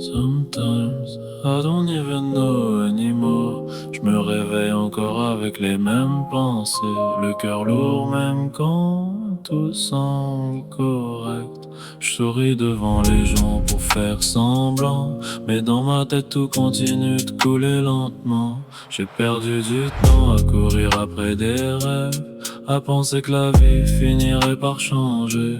Sometimes I don't even know anymore. Je me réveille encore avec les mêmes pensées, le cœur lourd même quand tout semble correct. Je souris devant les gens pour faire semblant, mais dans ma tête tout continue de couler lentement. J'ai perdu du temps à courir après des rêves, à penser que la vie finirait par changer.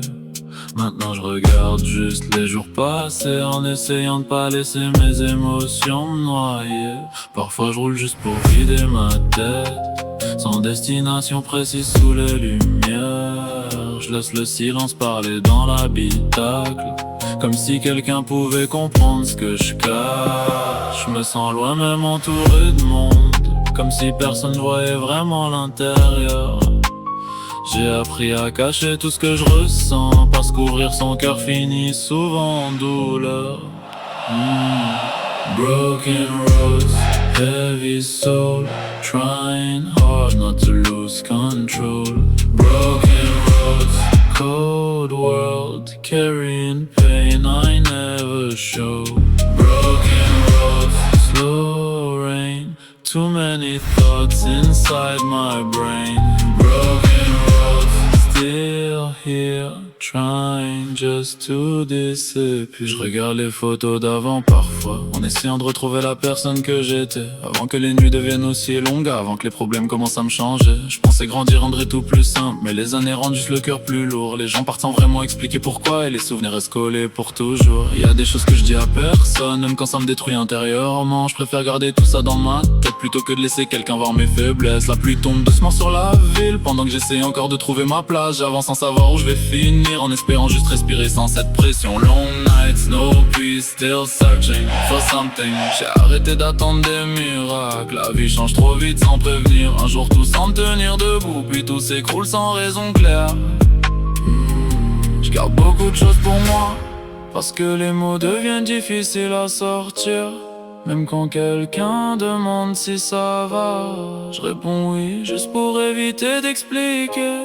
Maintenant je regarde juste les jours passés en essayant de pas laisser mes émotions me noyer. Parfois je roule juste pour vider ma tête, sans destination précise sous les lumières. Je laisse le silence parler dans l'habitacle, comme si quelqu'un pouvait comprendre ce que je cache. Je me sens loin même entouré de monde, comme si personne voyait vraiment l'intérieur. J'ai appris à cacher tout ce que je ressens, parce qu'ouvrir son cœur finit souvent en douleur. Broken roads, heavy soul, trying hard not to lose control. Broken roads, cold world, carrying pain I never show. Broken roads, slow rain, too many thoughts inside my brain. Broken roads, still here, trying just to disappear. Je regarde les photos d'avant parfois, en essayant de retrouver la personne que j'étais, avant que les nuits deviennent aussi longues, avant que les problèmes commencent à me changer. Je pensais grandir rendrait tout plus simple, mais les années rendent juste le cœur plus lourd. Les gens partent sans vraiment expliquer pourquoi, et les souvenirs restent collés pour toujours. Y a des choses que je dis à personne, même quand ça me détruit intérieurement. Je préfère garder tout ça dans ma tête plutôt que de laisser quelqu'un voir mes faiblesses. La pluie tombe doucement sur la ville, pendant que j'essaie encore de trouver ma place. J'avance sans savoir où je vais finir, en espérant juste respirer sans cette pression. Long nights, no peace, still searching for something. J'ai arrêté d'attendre des miracles, la vie change trop vite sans prévenir. Un jour tout semble tenir debout, puis tout s'écroule sans raison claire. Je garde beaucoup de choses pour moi, parce que les mots deviennent difficiles à sortir. Même quand quelqu'un demande si ça va, je réponds oui, juste pour éviter d'expliquer.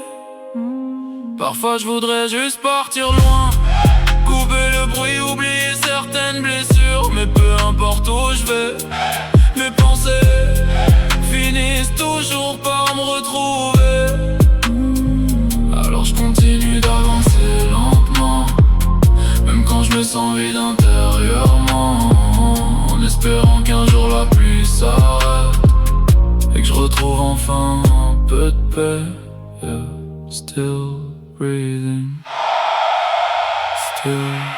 Parfois je voudrais juste partir loin, couper le bruit, oublier certaines blessures. Mais peu importe où je vais, mes pensées finissent toujours par me retrouver. Alors je continue d'avancer lentement, même quand je me sens vide intérieurement, en espérant qu'un jour la pluie s'arrête et que je retrouve enfin un peu de paix. Yeah, still breathing, still